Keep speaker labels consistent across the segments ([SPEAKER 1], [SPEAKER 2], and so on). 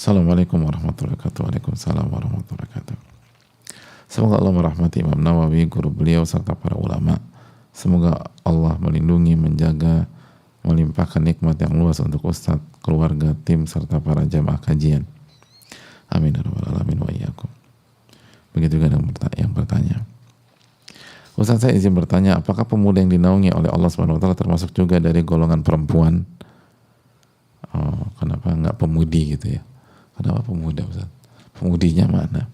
[SPEAKER 1] Assalamualaikum warahmatullahi wabarakatuh. Waalaikumsalam warahmatullahi wabarakatuh. Semoga Allah merahmati Imam Nawawi, guru beliau, serta para ulama. Semoga Allah melindungi, menjaga, melimpahkan nikmat yang luas untuk Ustadz, keluarga, tim, serta para jamaah kajian. Amin ya rabbal alamin wa iyyakum. Begitu juga yang bertanya. Ustadz, saya izin bertanya, apakah pemuda yang dinaungi oleh Allah Subhanahu wa taala termasuk juga dari golongan perempuan? Oh, kenapa enggak pemudi gitu ya? Kenapa pemuda, Ustadz? Pemudinya mana?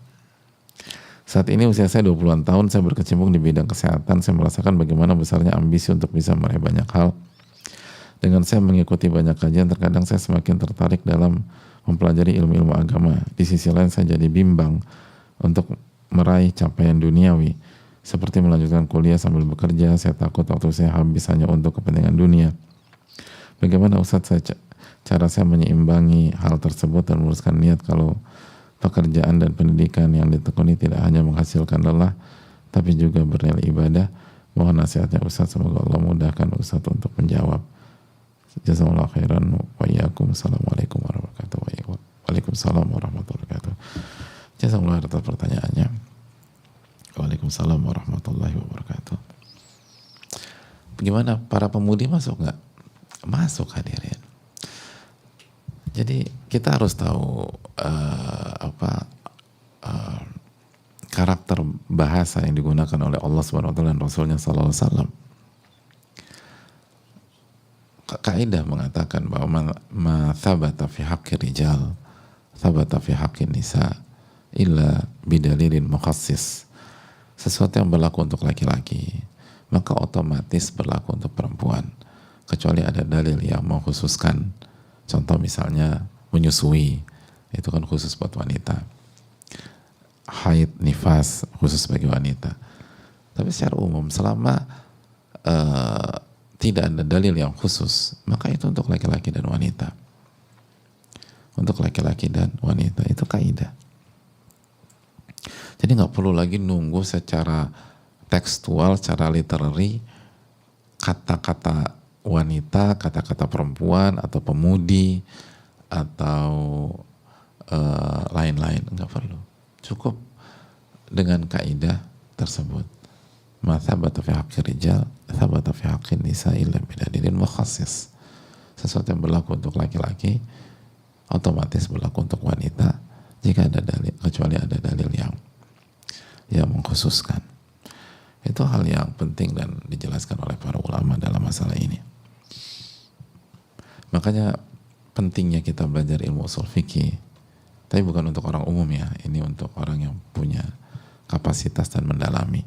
[SPEAKER 1] Saat ini usia saya 20-an tahun, saya berkecimpung di bidang kesehatan. Saya merasakan bagaimana besarnya ambisi untuk bisa meraih banyak hal. Dengan saya mengikuti banyak kajian, terkadang saya semakin tertarik dalam mempelajari ilmu-ilmu agama. Di sisi lain saya jadi bimbang untuk meraih capaian duniawi, seperti melanjutkan kuliah sambil bekerja. Saya takut waktu saya habis hanya untuk kepentingan dunia. Bagaimana Ustadz, cara saya menyeimbangi hal tersebut dan meluruskan niat kalau pekerjaan dan pendidikan yang ditekuni tidak hanya menghasilkan lelah, tapi juga bernilai ibadah? Mohon nasihatnya Ustadz, semoga Allah mudahkan Ustadz untuk menjawab. Jazakallahu khairan wa iyyakum. Assalamualaikum warahmatullahi wabarakatuh. Waalaikumsalam warahmatullahi wabarakatuh. Jazakallahu atas pertanyaannya. Waalaikumsalam warahmatullahi wabarakatuh. Bagaimana, para pemudi masuk nggak? Masuk, hadirin. Jadi kita harus tahu karakter bahasa yang digunakan oleh Allah Subhanahu wa taala dan Rasulnya sallallahu alaihi wasallam. Kaidah mengatakan bahwa ma thabata fi haqqi rijal thabata fi haqqi nisa illa bidalilin mukhassis. Sesuatu yang berlaku untuk laki-laki maka otomatis berlaku untuk perempuan, kecuali ada dalil yang mengkhususkan. Contoh misalnya menyusui, itu kan khusus buat wanita. Haid, nifas, khusus bagi wanita. Tapi secara umum, selama tidak ada dalil yang khusus, maka itu untuk laki-laki dan wanita. Untuk laki-laki dan wanita, itu kaidah. Jadi nggak perlu lagi nunggu secara tekstual, secara literary, kata-kata wanita, kata-kata perempuan, atau pemudi, atau lain-lain. Nggak perlu. Cukup dengan kaidah tersebut. Ma thabata fi haqqi rijal thabata fi haqqi nisa illa bidalilin mukhassis. Sesuatu yang berlaku untuk laki-laki otomatis berlaku untuk wanita jika ada dalil, kecuali ada dalil yang mengkhususkan. Itu hal yang penting dan dijelaskan oleh para ulama dalam masalah ini. Makanya pentingnya kita belajar ilmu ushul fikih, tapi bukan untuk orang umum ya, ini untuk orang yang punya kapasitas dan mendalami.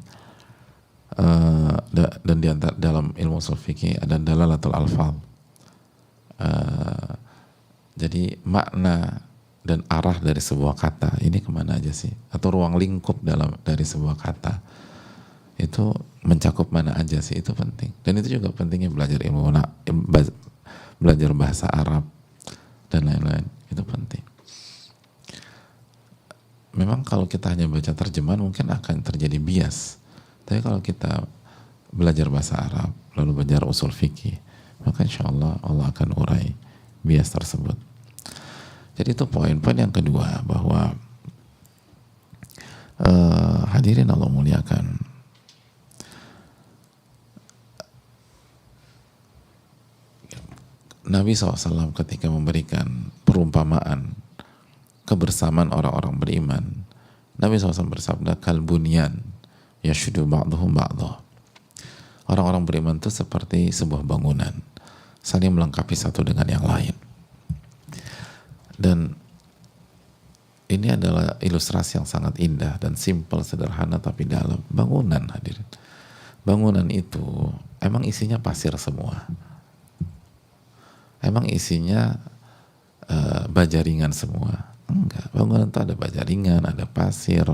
[SPEAKER 1] Dan di antara dalam ilmu ushul fikih ada dalalatul alfaz. Jadi makna dan arah dari sebuah kata ini kemana aja sih? Atau ruang lingkup dari sebuah kata itu mencakup mana aja sih? Itu penting. Dan itu juga pentingnya belajar belajar bahasa Arab dan lain-lain, itu penting. Memang kalau kita hanya baca terjemahan mungkin akan terjadi bias. Tapi kalau kita belajar bahasa Arab lalu belajar usul fikih, maka insya Allah Allah akan urai bias tersebut. Jadi itu poin-poin yang kedua, bahwa hadirin Allah muliakan, Nabi SAW ketika memberikan perumpamaan kebersamaan orang-orang beriman, Nabi SAW bersabda, kalbunyan yashuddu ba'duhum ba'dah. Orang-orang beriman itu seperti sebuah bangunan, saling melengkapi satu dengan yang lain. Dan ini adalah ilustrasi yang sangat indah dan simpel, sederhana tapi dalam. Bangunan, hadirin. Bangunan itu emang isinya pasir semua. Emang isinya baja ringan semua? Enggak. Bangunan itu ada baja ringan, ada pasir,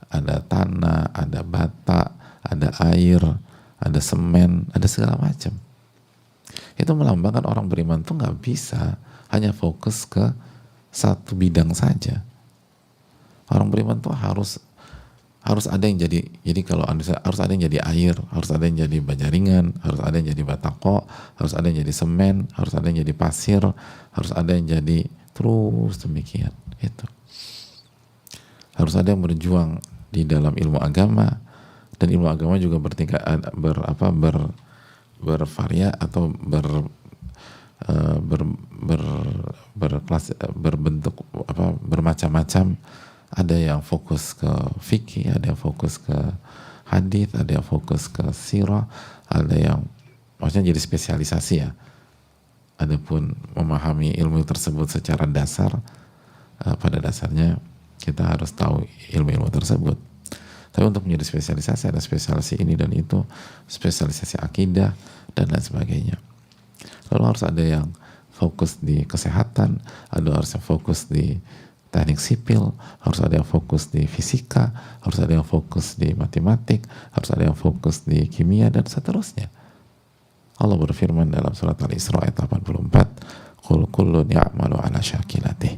[SPEAKER 1] ada tanah, ada bata, ada air, ada semen, ada segala macam. Itu melambangkan orang beriman tuh nggak bisa hanya fokus ke satu bidang saja. Orang beriman tuh harus ada yang jadi kalau harus ada yang jadi air, harus ada yang jadi baja ringan, harus ada yang jadi batako, harus ada yang jadi semen, harus ada yang jadi pasir, harus ada yang jadi terus demikian. Itu harus ada yang berjuang di dalam ilmu agama, dan ilmu agama juga bertingkat bervaria atau berkelas, berbentuk bermacam-macam. Ada yang fokus ke fikih, ada yang fokus ke hadis, ada yang fokus ke sirah, ada yang maksudnya jadi spesialisasi ya. Adapun memahami ilmu tersebut secara dasar, pada dasarnya kita harus tahu ilmu-ilmu tersebut. Tapi untuk menjadi spesialisasi, ada spesialisasi ini dan itu, spesialisasi akidah dan lain sebagainya. Lalu harus ada yang fokus di kesehatan, ada harus yang fokus di teknik sipil, harus ada yang fokus di fisika, harus ada yang fokus di matematik, harus ada yang fokus di kimia, dan seterusnya. Allah berfirman dalam surat Al-Isra ayat 84, "Qul kullun ya'malu 'ala syakilatih."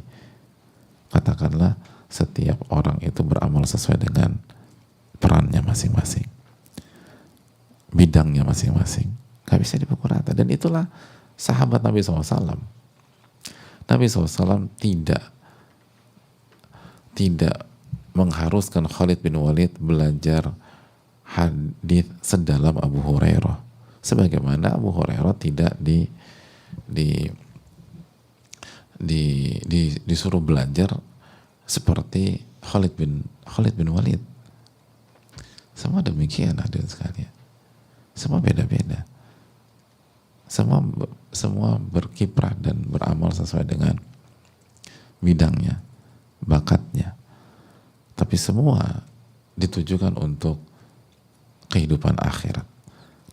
[SPEAKER 1] Katakanlah setiap orang itu beramal sesuai dengan perannya masing-masing, bidangnya masing-masing. Gak bisa dipukul rata. Dan itulah sahabat Nabi SAW. Nabi SAW tidak mengharuskan Khalid bin Walid belajar hadis sedalam Abu Hurairah, sebagaimana Abu Hurairah tidak disuruh belajar seperti Khalid bin Walid. Semua demikian, hadirin sekalian. Semua beda-beda. Semua berkiprah dan beramal sesuai dengan bidangnya, bakatnya. Tapi semua ditujukan untuk kehidupan akhirat,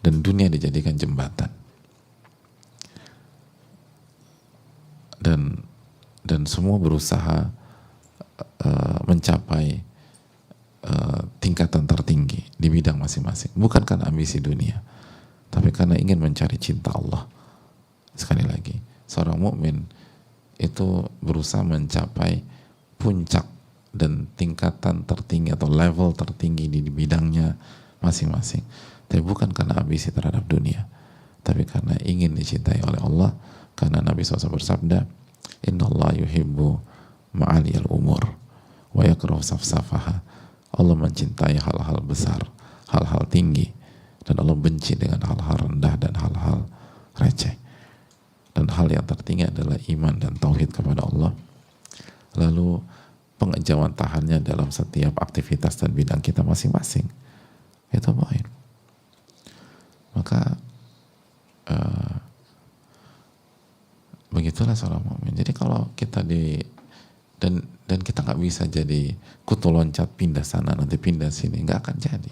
[SPEAKER 1] dan dunia dijadikan jembatan. Dan semua berusaha mencapai tingkatan tertinggi di bidang masing-masing, bukan karena ambisi dunia, tapi karena ingin mencari cinta Allah. Sekali lagi, seorang mukmin itu berusaha mencapai puncak dan tingkatan tertinggi atau level tertinggi di bidangnya masing-masing, tapi bukan karena ambisi terhadap dunia, tapi karena ingin dicintai oleh Allah. Karena Nabi SAW bersabda, "Innallaha yuhibbu ma'aliyal umur wa yakrahu safsafaha." Allah mencintai hal-hal besar, hal-hal tinggi, dan Allah benci dengan hal-hal rendah dan hal-hal receh. Dan hal yang tertinggi adalah iman dan tauhid kepada Allah. Lalu pengejauhan tahannya dalam setiap aktivitas dan bidang kita masing-masing. Itu poin. Maka begitulah seorang mukmin. Jadi kalau kita dan kita nggak bisa jadi kutu loncat pindah sana nanti pindah sini, nggak akan jadi.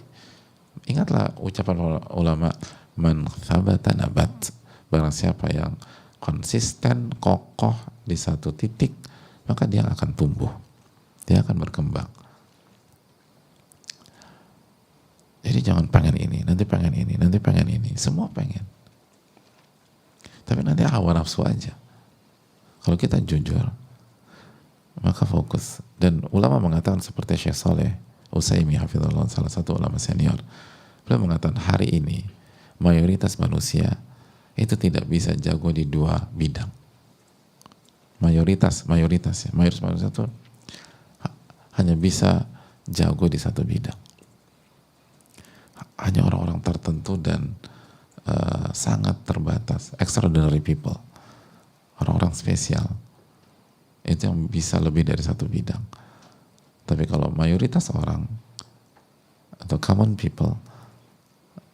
[SPEAKER 1] Ingatlah ucapan ulama, man thabata nabat, barang siapa yang konsisten kokoh di satu titik, maka dia akan tumbuh, dia akan berkembang. Jadi jangan pengen ini, nanti pengen ini, nanti pengen ini, semua pengen, tapi nanti hawa nafsu aja. Kalau kita jujur, maka fokus. Dan ulama mengatakan seperti Syekh Saleh Utsaimin hafizahullah, salah satu ulama senior, beliau mengatakan hari ini mayoritas manusia itu tidak bisa jago di dua bidang. Mayoritas manusia itu hanya bisa jago di satu bidang. Hanya orang-orang tertentu dan sangat terbatas, extraordinary people, orang-orang spesial, itu yang bisa lebih dari satu bidang. Tapi kalau mayoritas orang atau common people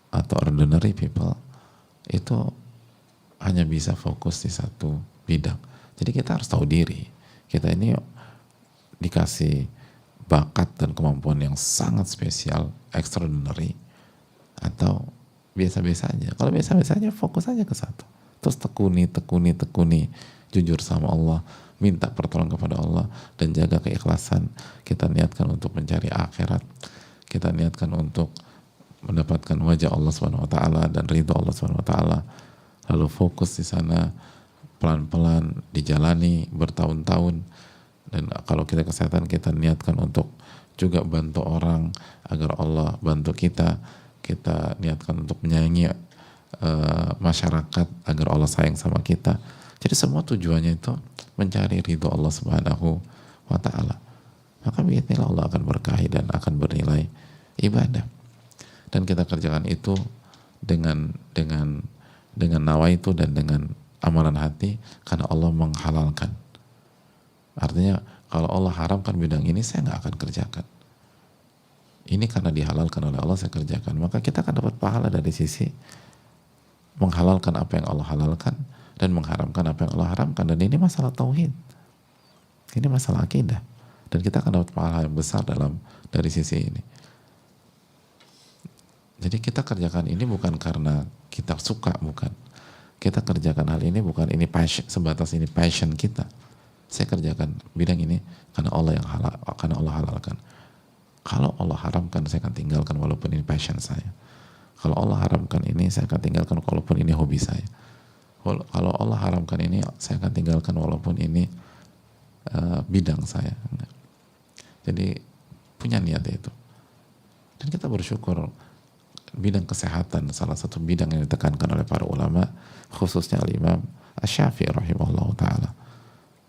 [SPEAKER 1] atau ordinary people itu hanya bisa fokus di satu bidang. Jadi kita harus tahu diri, kita ini dikasih bakat dan kemampuan yang sangat spesial, extraordinary, atau biasa-biasa aja. Kalau biasa-biasa aja, fokus aja ke satu, terus tekuni, jujur sama Allah, minta pertolongan kepada Allah, dan jaga keikhlasan. Kita niatkan untuk mencari akhirat, kita niatkan untuk mendapatkan wajah Allah Subhanahu wa taala dan ridho Allah Subhanahu wa taala. Lalu fokus di sana, pelan-pelan dijalani bertahun-tahun. Dan kalau kita kesehatan, kita niatkan untuk juga bantu orang agar Allah bantu kita. Kita niatkan untuk menyayangi masyarakat agar Allah sayang sama kita. Jadi semua tujuannya itu mencari ridho Allah Subhanahu wa ta'ala, maka biidznillah Allah akan berkahi dan akan bernilai ibadah. Dan kita kerjakan itu dengan nawaitu dan dengan amalan hati, karena Allah menghalalkan. Artinya kalau Allah haramkan bidang ini, saya nggak akan kerjakan. Ini karena dihalalkan oleh Allah, saya kerjakan. Maka kita akan dapat pahala dari sisi menghalalkan apa yang Allah halalkan dan mengharamkan apa yang Allah haramkan. Dan ini masalah tauhid, ini masalah akidah, dan kita akan dapat pahala yang besar dari sisi ini. Jadi kita kerjakan ini bukan karena kita suka, bukan. Kita kerjakan hal ini bukan ini passion, sebatas ini passion kita. Saya kerjakan bidang ini karena Allah yang halal, karena Allah halalkan. Kalau Allah haramkan, saya akan tinggalkan walaupun ini passion saya. Kalau Allah haramkan ini, saya akan tinggalkan walaupun ini hobi saya. Kalau Allah haramkan ini, saya akan tinggalkan walaupun ini bidang saya. Jadi punya niat itu. Dan kita bersyukur, bidang kesehatan salah satu bidang yang ditekankan oleh para ulama, khususnya Al-Imam Asy-Syafi'i rahimahullah ta'ala.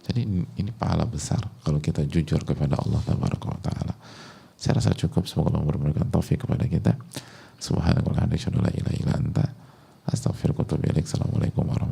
[SPEAKER 1] Jadi ini pahala besar kalau kita jujur kepada Allah tabaraka wa ta'ala. Saya rasa cukup, semoga Allah memberikan taufik kepada kita. Subhanallah, la ilaha illa anta, astaghfiruka wa atubu ilaik. Assalamualaikum warahmatullahi wabarakatuh.